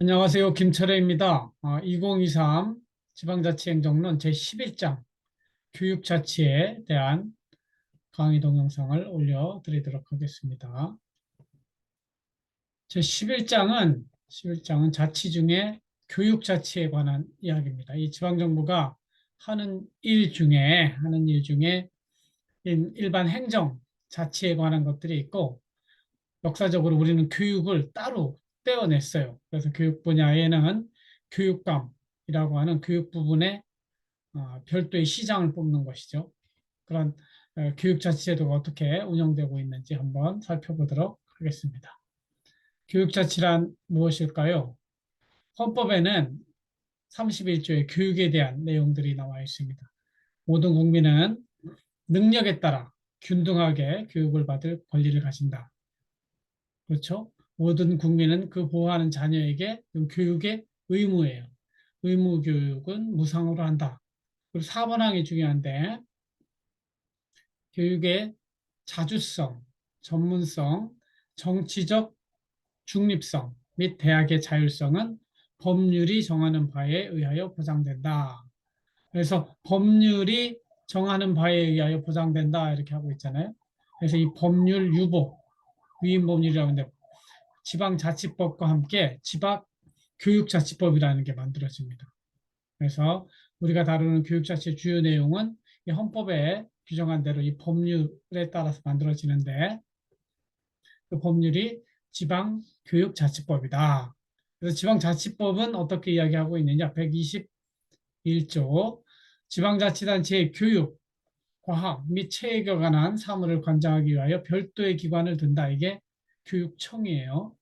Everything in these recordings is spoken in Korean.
안녕하세요. 김철애입니다. 2023 지방자치행정론 제11장 교육자치에 대한 강의 동영상을 올려드리도록 하겠습니다. 제11장은 자치 중에 교육자치에 관한 이야기입니다. 이 지방정부가 하는 일 중에 일반 행정, 자치에 관한 것들이 있고, 역사적으로 우리는 교육을 따로 떼어냈어요. 그래서 교육 분야에는 교육감이라고 하는 교육 부분에 별도의 시장을 뽑는 것이죠. 그런 교육자치제도가 어떻게 운영되고 있는지 한번 살펴보도록 하겠습니다. 교육자치란 무엇일까요? 헌법에는 31조의 교육에 대한 내용들이 나와 있습니다. 모든 국민은 능력에 따라 균등하게 교육을 받을 권리를 가진다. 그렇죠? 모든 국민은 그 보호하는 자녀에게 교육의 의무예요. 의무 교육은 무상으로 한다. 그리고 4번항이 중요한데 교육의 자주성, 전문성, 정치적 중립성 및 대학의 자율성은 법률이 정하는 바에 의하여 보장된다. 그래서 법률이 정하는 바에 의하여 보장된다 이렇게 하고 있잖아요. 그래서 이 법률 유보, 위임법률이라고 하는데 지방자치법과 함께 지방교육자치법이라는 게 만들어집니다. 그래서 우리가 다루는 교육자치의 주요 내용은 이 헌법에 규정한 대로 이 법률에 따라서 만들어지는데 그 법률이 지방교육자치법이다. 그래서 지방자치법은 어떻게 이야기하고 있느냐? 121조 지방자치단체의 교육, 과학 및 체육에 관한 사무를 관장하기 위하여 별도의 기관을 둔다. 이게 교육청이에요.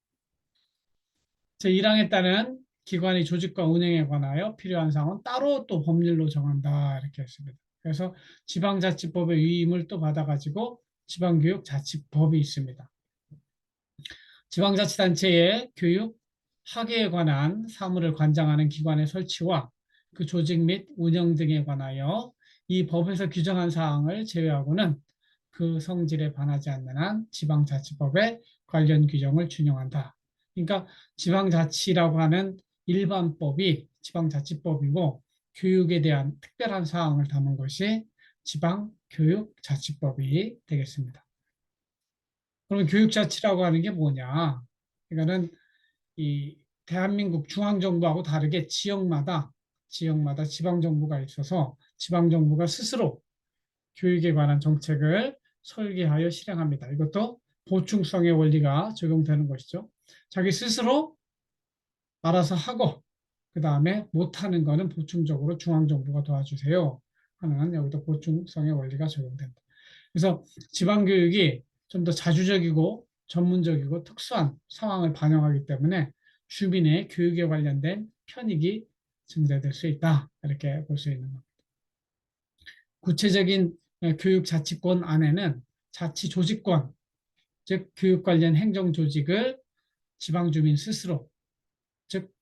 제1항에 따른 기관의 조직과 운영에 관하여 필요한 사항은 따로 또 법률로 정한다 이렇게 했습니다. 그래서 지방자치법의 위임을 또 받아가지고 지방교육자치법이 있습니다. 지방자치단체의 교육, 학예에 관한 사무를 관장하는 기관의 설치와 그 조직 및 운영 등에 관하여 이 법에서 규정한 사항을 제외하고는 그 성질에 반하지 않는 한 지방자치법의 관련 규정을 준용한다. 그러니까 지방자치라고 하는 일반법이 지방자치법이고 교육에 대한 특별한 사항을 담은 것이 지방교육자치법이 되겠습니다. 그럼 교육자치라고 하는 게 뭐냐? 이거는 이 대한민국 중앙정부하고 다르게 지역마다 지방정부가 있어서 지방정부가 스스로 교육에 관한 정책을 설계하여 실행합니다. 이것도 보충성의 원리가 적용되는 것이죠. 자기 스스로 알아서 하고 그 다음에 못하는 거는 보충적으로 중앙정부가 도와주세요 하는 여기도 보충성의 원리가 적용된다. 그래서 지방교육이 좀 더 자주적이고 전문적이고 특수한 상황을 반영하기 때문에 주민의 교육에 관련된 편익이 증대될 수 있다. 이렇게 볼 수 있는 겁니다. 구체적인 교육 자치권 안에는 자치 조직권, 즉 교육 관련 행정 조직을 지방 주민 스스로, 즉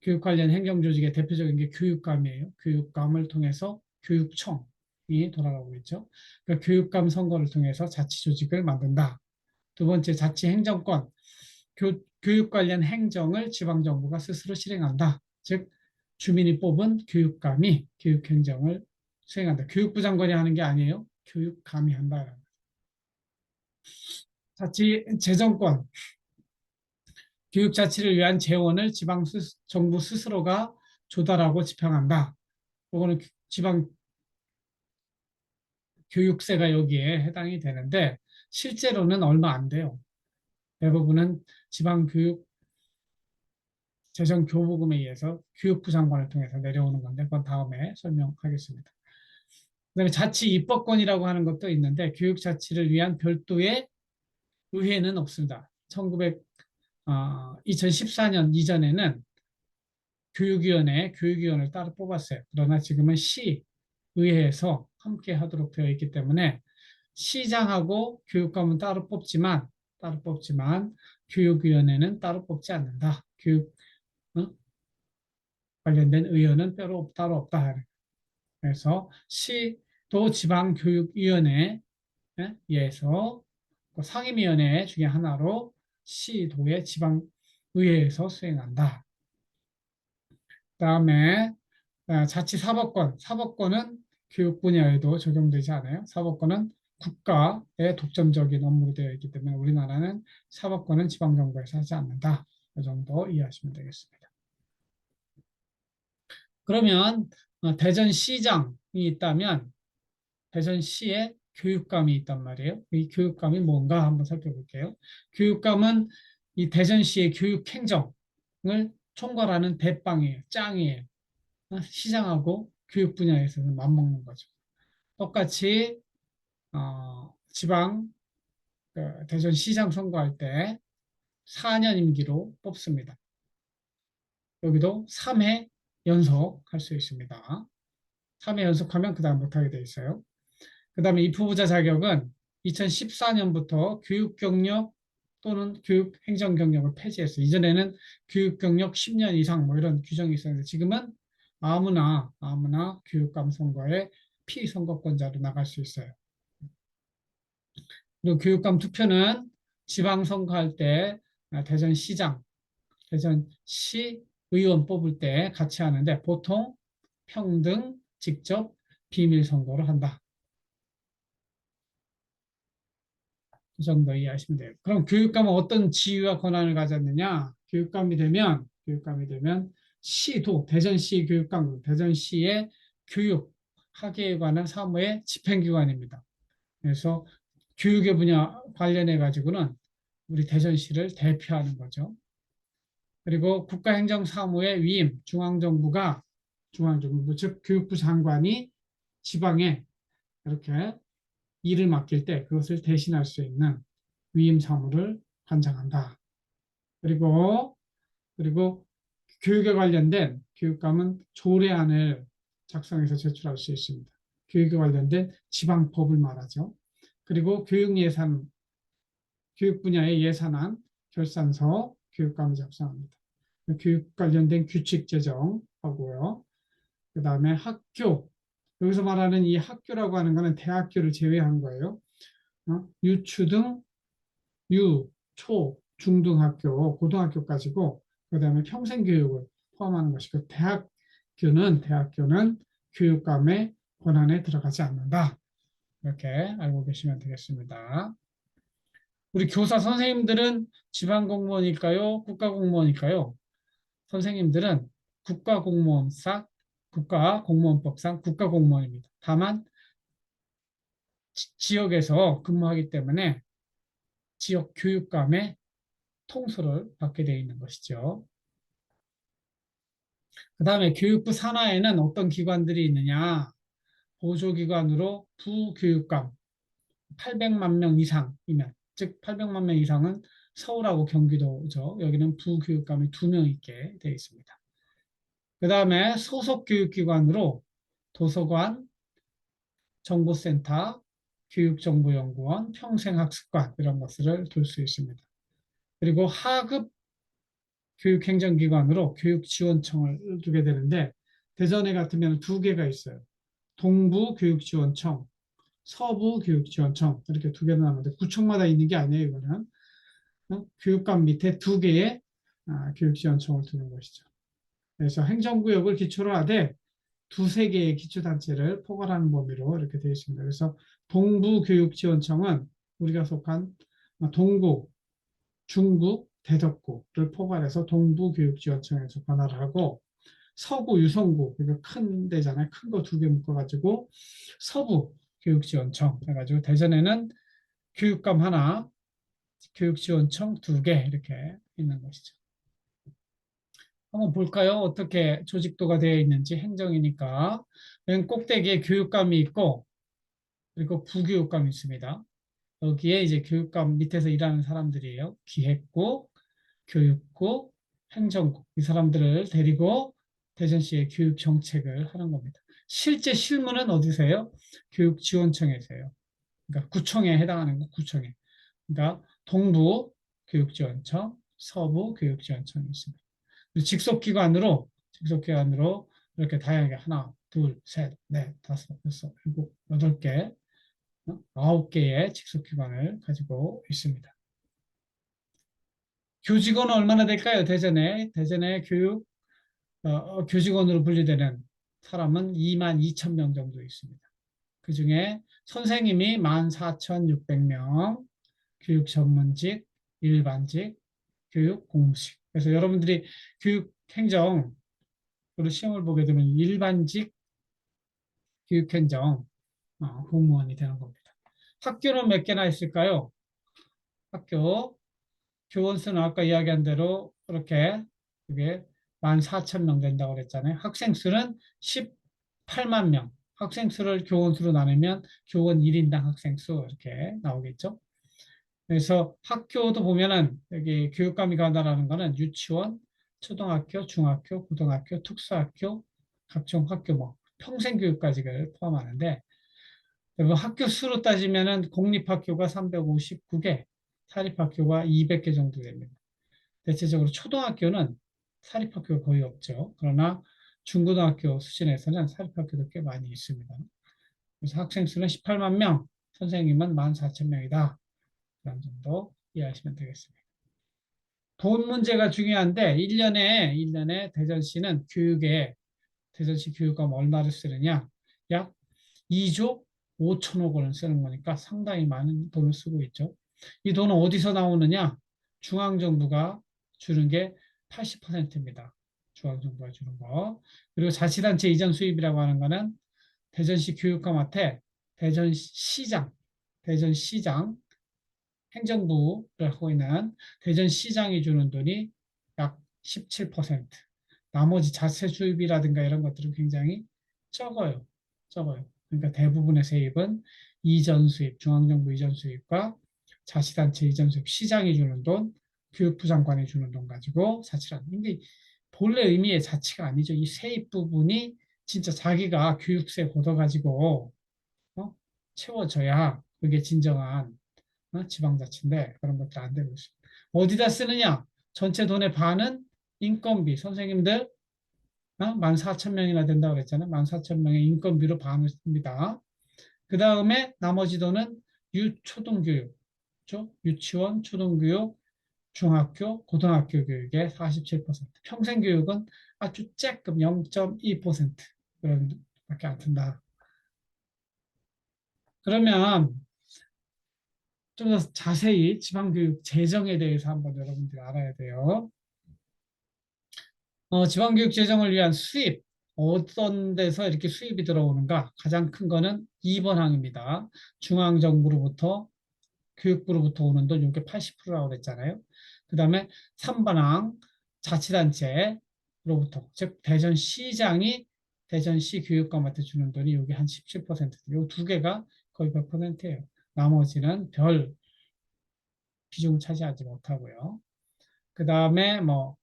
교육 관련 행정 조직의 대표적인 게 교육감이에요. 교육감을 통해서 교육청이 돌아가고 있죠. 그러니까 교육감 선거를 통해서 자치 조직을 만든다. 두 번째, 자치 행정권, 교육 관련 행정을 지방 정부가 스스로 실행한다. 즉 주민이 뽑은 교육감이 교육 행정을 수행한다. 교육부 장관이 하는 게 아니에요. 교육감이 한다. 자치 재정권, 교육 자치를 위한 재원을 지방 정부 스스로가 조달하고 집행한다. 그거는 지방 교육세가 여기에 해당이 되는데 실제로는 얼마 안 돼요. 대부분은 지방 교육 재정 교부금에 의해서 교육부 장관을 통해서 내려오는 건데 그건 다음에 설명하겠습니다. 그다음에 자치 입법권이라고 하는 것도 있는데 교육 자치를 위한 별도의 의회는 없습니다. 2014년 이전에는 교육위원을 따로 뽑았어요. 그러나 지금은 시의회에서 함께 하도록 되어 있기 때문에 시장하고 교육감은 따로 뽑지만 교육위원회는 따로 뽑지 않는다. 교육 어? 관련된 의원은 따로 없다. 그래서 시도 지방교육위원회에서 상임위원회 중에 하나로 시도의 지방의회에서 수행한다. 그다음에 자치사법권, 사법권은 교육 분야에도 적용되지 않아요. 사법권은 국가의 독점적인 업무로 되어 있기 때문에 우리나라는 사법권은 지방정부에서 하지 않는다. 이 정도 이해하시면 되겠습니다. 그러면 대전시장이 있다면 대전시에 교육감이 있단 말이에요. 이 교육감이 뭔가 한번 살펴볼게요. 교육감은 이 대전시의 교육행정을 총괄하는 대빵이에요. 짱이에요. 시장하고 교육 분야에서는 맞먹는 거죠. 똑같이 지방 대전시장 선거할 때 4년 임기로 뽑습니다. 여기도 3회 연속할 수 있습니다. 3회 연속하면 그 다음 못하게 돼 있어요. 그 다음에 이 후보자 자격은 2014년부터 교육 경력 또는 교육 행정 경력을 폐지했어요. 이전에는 교육 경력 10년 이상 뭐 이런 규정이 있었는데 지금은 아무나 교육감 선거에 피선거권자로 나갈 수 있어요. 그리고 교육감 투표는 지방선거할 때 대전시장, 대전시 의원 뽑을 때 같이 하는데 보통 평등, 직접, 비밀 선거를 한다. 이 정도 이해하시면 돼요. 그럼 교육감은 어떤 지위와 권한을 가졌느냐? 교육감이 되면 시도, 대전시 교육감, 대전시의 교육, 학예에 관한 사무의 집행기관입니다. 그래서 교육의 분야 관련해 가지고는 우리 대전시를 대표하는 거죠. 그리고 국가행정사무의 위임, 중앙정부, 즉 교육부 장관이 지방에 이렇게 일을 맡길 때 그것을 대신할 수 있는 위임 사무를 관장한다. 그리고 교육에 관련된 교육감은 조례안을 작성해서 제출할 수 있습니다. 교육에 관련된 지방법을 말하죠. 그리고 교육 분야의 예산안, 결산서, 교육감이 작성합니다. 교육 관련된 규칙 제정하고요. 그 다음에 여기서 말하는 이 학교라고 하는 것은 대학교를 제외한 거예요. 유초등, 중등학교, 고등학교까지고, 그 다음에 평생교육을 포함하는 것이고, 대학교는 교육감의 권한에 들어가지 않는다. 이렇게 알고 계시면 되겠습니다. 우리 교사 선생님들은 지방공무원일까요? 국가공무원일까요? 선생님들은 국가공무원법상 국가공무원입니다. 다만 지역에서 근무하기 때문에 지역 교육감의 통솔을 받게 되어 있는 것이죠. 그 다음에 교육부 산하에는 어떤 기관들이 있느냐? 보조기관으로 부교육감 800만 명 이상이면, 즉 800만 명 이상은 서울하고 경기도죠. 여기는 부교육감이 2명 있게 되어 있습니다. 그 다음에 소속 교육기관으로 도서관, 정보센터, 교육정보연구원, 평생학습관 이런 것들을 둘 수 있습니다. 그리고 하급 교육행정기관으로 교육지원청을 두게 되는데 대전에 같으면 2개가 있어요. 동부교육지원청, 서부교육지원청 이렇게 2개가 나오는데 구청마다 있는 게 아니에요. 이거는 교육감 밑에 2개의 교육지원청을 두는 것이죠. 그래서 행정구역을 기초로 하되 2~3개의 기초단체를 포괄하는 범위로 이렇게 되어 있습니다. 그래서 동부교육지원청은 우리가 속한 동구, 중구, 대덕구를 포괄해서 동부교육지원청에서 관할을 하고 서구, 유성구, 그러니까 큰 데잖아요. 큰 거 2개 묶어가지고 서부교육지원청 해가지고 대전에는 교육감 하나, 교육지원청 2개 이렇게 있는 것이죠. 한번 볼까요? 어떻게 조직도가 되어 있는지. 행정이니까 맨 꼭대기에 교육감이 있고 그리고 부교육감이 있습니다. 여기에 이제 교육감 밑에서 일하는 사람들이에요. 기획국, 교육국, 행정국 이 사람들을 데리고 대전시의 교육 정책을 하는 겁니다. 실제 실무는 어디서 해요? 교육지원청에서 해요. 그러니까 구청에 해당하는 거 구청에. 그러니까 동부 교육지원청, 서부 교육지원청이 있습니다. 직속기관으로 이렇게 다양하게 하나, 둘, 셋, 넷, 다섯, 여섯, 일곱, 8개, 9개의 직속기관을 가지고 있습니다. 교직원은 얼마나 될까요? 대전에 교육 교직원으로 분류되는 사람은 2만 2천 명 정도 있습니다. 그중에 선생님이 14,600명, 교육 전문직, 일반직, 교육 공무직. 그래서 여러분들이 교육 행정 시험을 보게 되면 일반직 교육 행정 공무원이 되는 겁니다. 학교는 몇 개나 있을까요? 학교 교원 수는 아까 이야기한 대로 그렇게 이게 14,000명 된다고 그랬잖아요. 학생 수는 18만 명. 학생 수를 교원 수로 나누면 교원 1인당 학생 수 이렇게 나오겠죠. 그래서 학교도 보면은 여기 교육감이 관할하는 거는 유치원, 초등학교, 중학교, 고등학교, 특수학교, 각종 학교 뭐 평생교육까지를 포함하는데 학교 수로 따지면은 공립학교가 359개, 사립학교가 200개 정도 됩니다. 대체적으로 초등학교는 사립학교가 거의 없죠. 그러나 중고등학교 수준에서는 사립학교도 꽤 많이 있습니다. 그래서 학생 수는 18만 명, 선생님은 14,000명이다. 그런 정도 이해하시면 되겠습니다. 돈 문제가 중요한데 1년에 대전시는 대전시 교육감 얼마를 쓰느냐? 약 2조 5천억 원을 쓰는 거니까 상당히 많은 돈을 쓰고 있죠. 이 돈은 어디서 나오느냐? 중앙정부가 주는 게 80%입니다. 중앙정부가 주는 거. 그리고 자치단체 이전 수입이라고 하는 거는 대전시 교육감한테 대전시장, 대전시장 행정부를 하고 있는 대전시장이 주는 돈이 약 17%. 나머지 자체 수입이라든가 이런 것들은 굉장히 적어요. 적어요. 그러니까 대부분의 세입은 이전 수입, 중앙정부 이전 수입과 자치단체 이전 수입, 시장이 주는 돈, 교육부 장관이 주는 돈 가지고 자치를 하는. 근데 본래 의미의 자치가 아니죠. 이 세입 부분이 진짜 자기가 교육세 걷어가지고 어? 채워져야 그게 진정한 지방자치인데 그런 것들 안 되고 있습니다. 어디다 쓰느냐? 전체 돈의 반은 인건비, 선생님들 14,000명이나 된다고 그랬잖아요. 14,000명의 인건비로 반을 씁니다. 그 다음에 나머지 돈은 유초등교육, 그렇죠? 유치원, 초등교육, 중학교, 고등학교 교육의 47%, 평생교육은 아주 쬐끔 0.2% 그런 밖에 안 든다. 그러면 좀 더 자세히 지방교육 재정에 대해서 한번 여러분들이 알아야 돼요. 지방교육 재정을 위한 수입, 어떤 데서 이렇게 수입이 들어오는가? 가장 큰 거는 2번 항입니다. 중앙정부로부터, 교육부로부터 오는 돈, 이게 80%라고 그랬잖아요. 그 다음에 3번 항, 자치단체로부터, 즉, 대전시장이 대전시 교육감한테 주는 돈이 여기 한 17%. 이 두 개가 거의 100%예요. 나머지는 별 비중 차지하지 못하고요. 그 다음에 뭐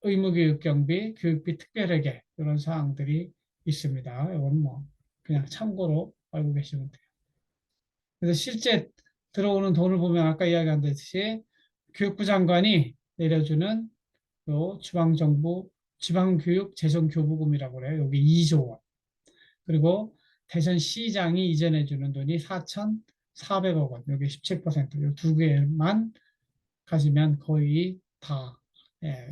의무교육 경비, 교육비 특별회계 이런 사항들이 있습니다. 이건 뭐 그냥 참고로 알고 계시면 돼요. 그래서 실제 들어오는 돈을 보면 아까 이야기한 듯이 교육부 장관이 내려주는 요 지방정부 지방교육 재정교부금이라고 그래요. 여기 2조 원. 그리고 대전시장이 이전해 주는 돈이 4,400억 원. 여기 17%. 이 두 개만 가지면 거의 다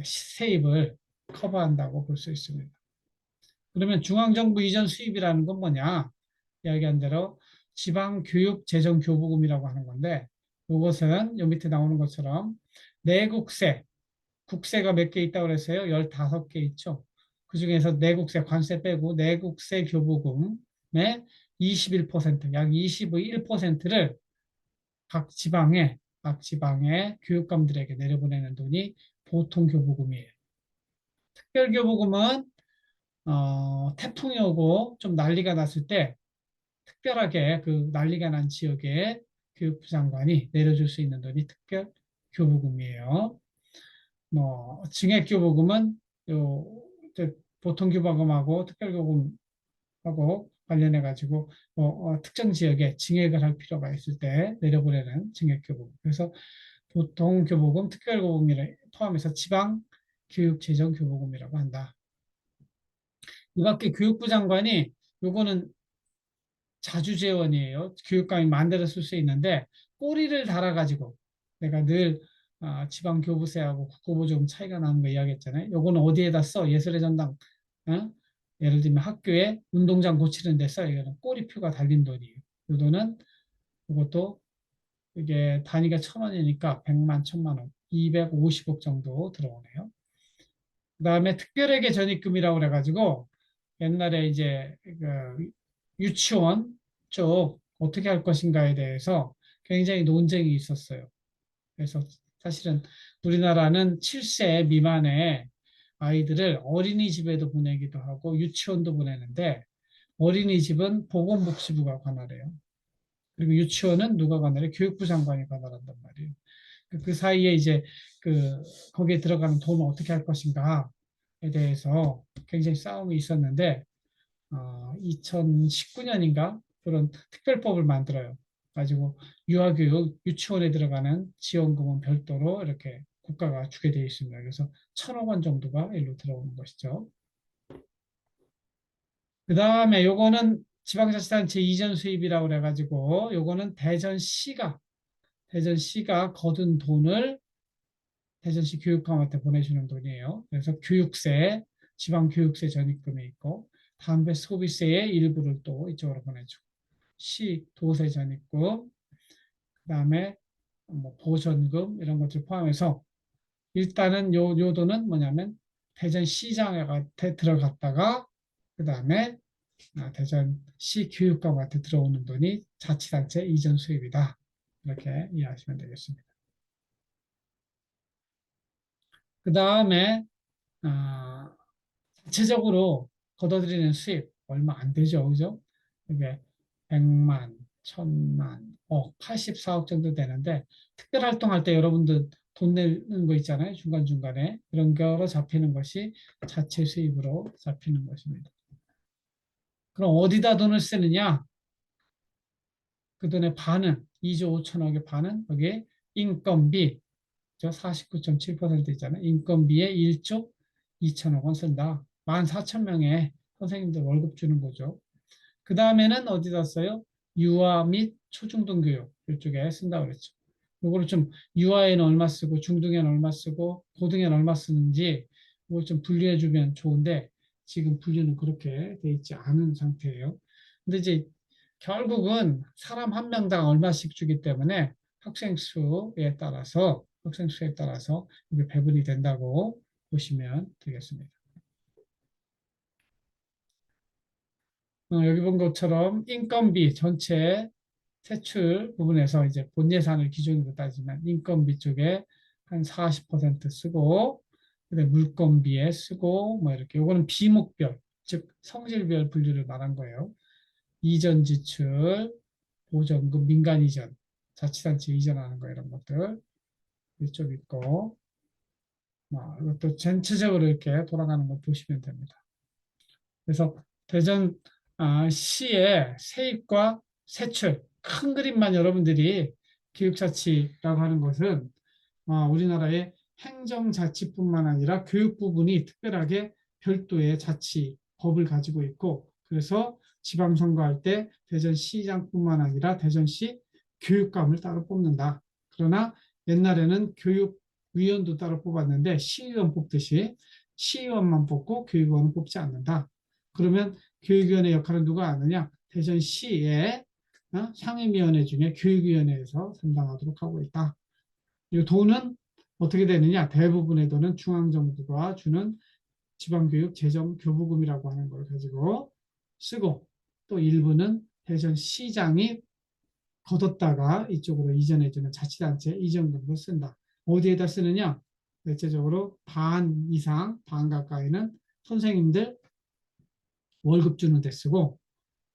세입을 커버한다고 볼 수 있습니다. 그러면 중앙정부 이전 수입이라는 건 뭐냐? 이야기한 대로 지방교육재정교부금이라고 하는 건데 이것은 요 밑에 나오는 것처럼 내국세, 국세가 몇 개 있다고 그랬어요? 15개 있죠. 그중에서 내국세, 관세 빼고 내국세 교부금의 21%, 약 21%를 각 지방의 교육감들에게 내려보내는 돈이 보통교부금이에요. 특별교부금은 태풍이 오고 좀 난리가 났을 때 특별하게 그 난리가 난 지역에 교육부 장관이 내려줄 수 있는 돈이 특별교부금이에요. 뭐 증액교부금은 요 보통교부금하고 특별교부금하고 관련해 가지고 특정 지역에 증액을 할 필요가 있을 때 내려보내는 증액교부금. 그래서 보통교부금, 특별교부금을 포함해서 지방교육재정교부금이라고 한다. 이 밖에 교육부 장관이 요거는 자주재원이에요. 교육감이 마음대로 쓸 수 있는데 꼬리를 달아가지고 내가 늘 지방교부세하고 국고보조금 차이가 나는 거 이야기했잖아요. 요거는 어디에다 써? 예술의 전당. 어? 예를 들면 학교에 운동장 고치는 데 써. 이거는 꼬리표가 달린 돈이에요. 이 돈은 이것도 이게 단위가 1,000원이니까 100만, 1,000만 원, 250억 정도 들어오네요. 그다음에 특별회계 전입금이라고 그래가지고 옛날에 이제 그 유치원 쪽 어떻게 할 것인가에 대해서 굉장히 논쟁이 있었어요. 그래서 사실은 우리나라는 7세 미만의 아이들을 어린이집에도 보내기도 하고 유치원도 보내는데 어린이집은 보건복지부가 관할해요. 그리고 유치원은 누가 관할해? 교육부 장관이 관할한단 말이에요. 그 사이에 이제 그 거기에 들어가는 돈을 어떻게 할 것인가에 대해서 굉장히 싸움이 있었는데 2019년인가 그런 특별법을 만들어요. 가지고 유아교육 유치원에 들어가는 지원금은 별도로 이렇게 국가가 주게 되어 있습니다. 그래서 1,000억 원 정도가 일로 들어오는 것이죠. 그 다음에 요거는 지방자치단체 이전 수입이라고 그래가지고 요거는 대전시가 거둔 돈을 대전시 교육감한테 보내주는 돈이에요. 그래서 교육세, 지방교육세 전입금이 있고 담배 소비세의 일부를 또 이쪽으로 보내주고 시, 도세 전입금, 그다음에 뭐 보전금 이런 것들 포함해서 일단은 요 돈은 뭐냐면 대전시장에 들어갔다가 그다음에 대전시 교육감한테 들어오는 돈이 자치단체 이전 수입이다. 이렇게 이해하시면 되겠습니다. 그다음에 아, 자체적으로 걷어들이는 수입 얼마 안 되죠. 그죠? 이게 100만, 1000만, 84억 정도 되는데 특별활동할 때 여러분들 돈 내는 거 있잖아요. 중간중간에. 그런 거로 잡히는 것이 자체 수입으로 잡히는 것입니다. 그럼 어디다 돈을 쓰느냐? 그 돈의 반은 2조 5천억의 반은 여기에 인건비, 저 49.7% 있잖아요. 인건비에 1조 2천억 원 쓴다. 14,000명의 선생님들 월급 주는 거죠. 그 다음에는 어디다 써요? 유아 및 초중등 교육 이쪽에 쓴다고 그랬죠. 이거를 좀 유아에는 얼마 쓰고 중등에는 얼마 쓰고 고등에는 얼마 쓰는지 이걸 좀 분리해 주면 좋은데 지금 분리는 그렇게 돼 있지 않은 상태예요. 근데 이제 결국은 사람 한 명당 얼마씩 주기 때문에 학생 수에 따라서 이게 배분이 된다고 보시면 되겠습니다. 여기 본 것처럼 인건비 전체 세출 부분에서 이제 본 예산을 기준으로 따지면 인건비 쪽에 한 40% 쓰고 그다음에 물건비에 쓰고 뭐 이렇게 요거는 비목별 즉 성질별 분류를 말한 거예요. 이전 지출, 보전금, 민간 이전, 자치단체 이전하는 거 이런 것들 이쪽 있고 이것도 전체적으로 이렇게 돌아가는 거 보시면 됩니다. 그래서 대전 시의 세입과 세출 큰 그림만 여러분들이 교육자치라고 하는 것은 우리나라의 행정자치뿐만 아니라 교육 부분이 특별하게 별도의 자치 법을 가지고 있고 그래서 지방선거할 때 대전시장뿐만 아니라 대전시 교육감을 따로 뽑는다. 그러나 옛날에는 교육위원도 따로 뽑았는데 시의원 뽑듯이 시의원만 뽑고 교육위원은 뽑지 않는다. 그러면 교육위원회 역할은 누가 하느냐? 대전시의 상임위원회 중에 교육위원회에서 담당하도록 하고 있다. 이 돈은 어떻게 되느냐? 대부분의 돈은 중앙정부가 주는 지방교육 재정 교부금이라고 하는 걸 가지고 쓰고 또 일부는 대전시장이 걷었다가 이쪽으로 이전해주는 자치단체 이전금으로 쓴다. 어디에다 쓰느냐? 대체적으로 반 이상, 반 가까이는 선생님들 월급 주는 데 쓰고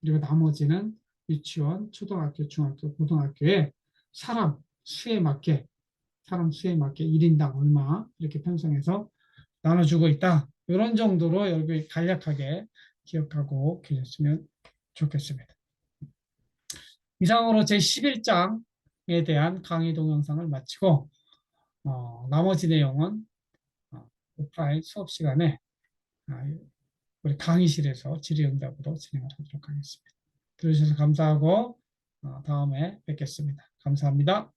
그리고 나머지는 유치원, 초등학교, 중학교, 고등학교에 사람 수에 맞게 사람 수에 맞게 1인당 얼마 이렇게 편성해서 나눠주고 있다. 이런 정도로 여기 간략하게 기억하고 계셨으면 좋겠습니다. 이상으로 제11장에 대한 강의 동영상을 마치고 나머지 내용은 오프라인 수업 시간에 우리 강의실에서 질의응답으로 진행을 하도록 하겠습니다. 들어주셔서 감사하고 다음에 뵙겠습니다. 감사합니다.